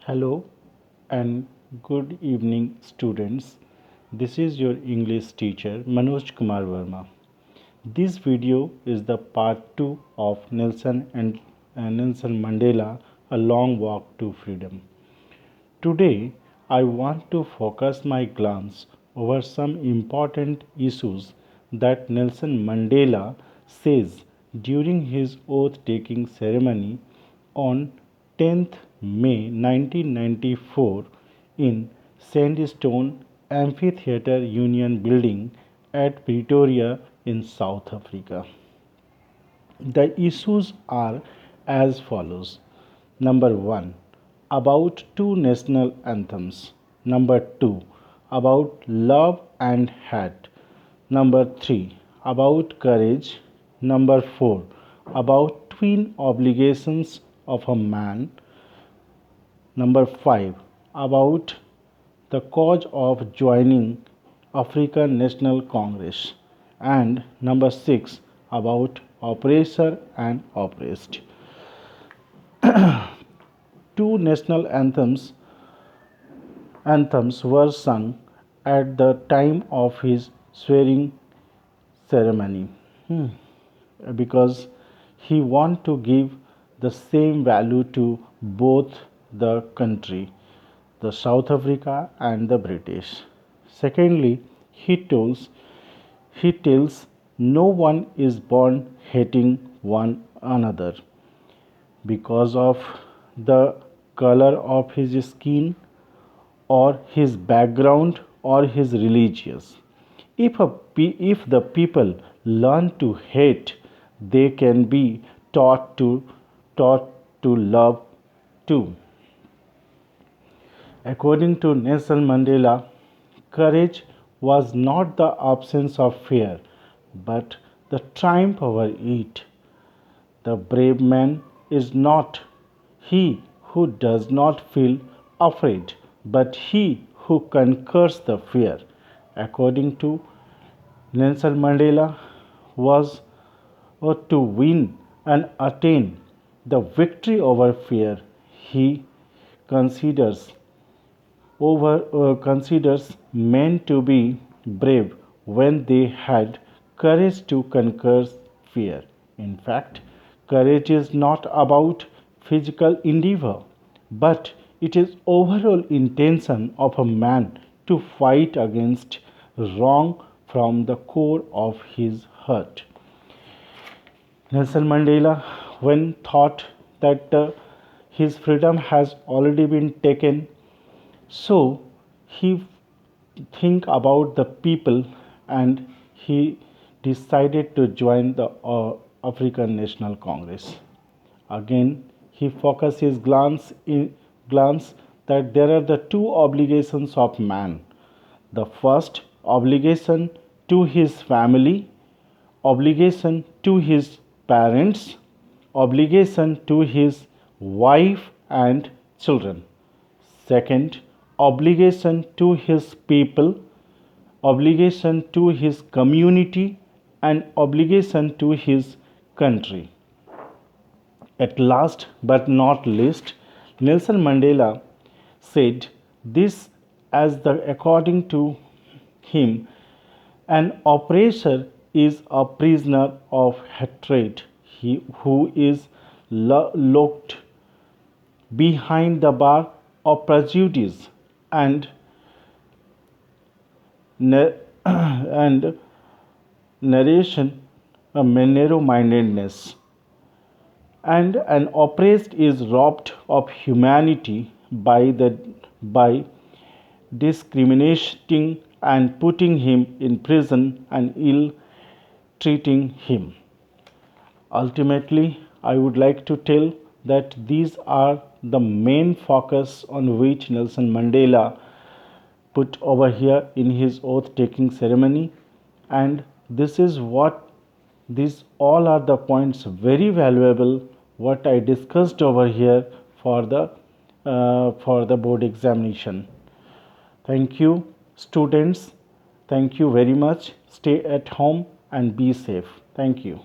Hello and good evening, students. This is your English teacher Manoj Kumar Verma. This video is the part 2 of Nelson Mandela A Long Walk to Freedom. Today, I want to focus my glance over some important issues that Nelson Mandela says during his oath taking ceremony on 10th May 1994 in Sandstone Amphitheatre Union Building at Pretoria in South Africa. The issues are as follows. Number 1, about two national anthems. Number 2, about love and hate. Number 3, about courage. Number 4, about twin obligations of a man. Number 5, about the cause of joining African National Congress. And number 6, about oppressor and oppressed. Two national anthems were sung at the time of his swearing ceremony because he wanted to give the same value to both the country, the South Africa and the British. Secondly, he tells no one is born hating one another because of the color of his skin or his background or his religious. If the people learn to hate, they can be taught to love too. According to Nelson Mandela, courage was not the absence of fear, but the triumph over it. The brave man is not he who does not feel afraid, but he who conquers the fear. According to Nelson Mandela, was to win and attain the victory over fear. He considers considers men to be brave when they had courage to conquer fear. In fact, courage is not about physical endeavor, but it is overall intention of a man to fight against wrong from the core of his heart. Nelson Mandela, when thought that his freedom has already been taken, so he think about the people and he decided to join the African National Congress. Again, he focused his glance that there are the two obligations of man. The first obligation to his family, obligation to his parents, obligation to his wife and children. Second, obligation to his people, obligation to his community, and obligation to his country. At last but not least, Nelson Mandela said this as the according to him, an oppressor is a prisoner of hatred, he who is locked behind the bar of prejudice and and narration, a narrow-mindedness, and an oppressed is robbed of humanity by discriminating and putting him in prison and ill treating him. Ultimately, I would like to tell that these are the main focus on which Nelson Mandela put over here in his oath taking ceremony, and this is what these all are the points very valuable what I discussed over here for the board examination. Thank you, students. Thank you very much. Stay at home and be safe. Thank you.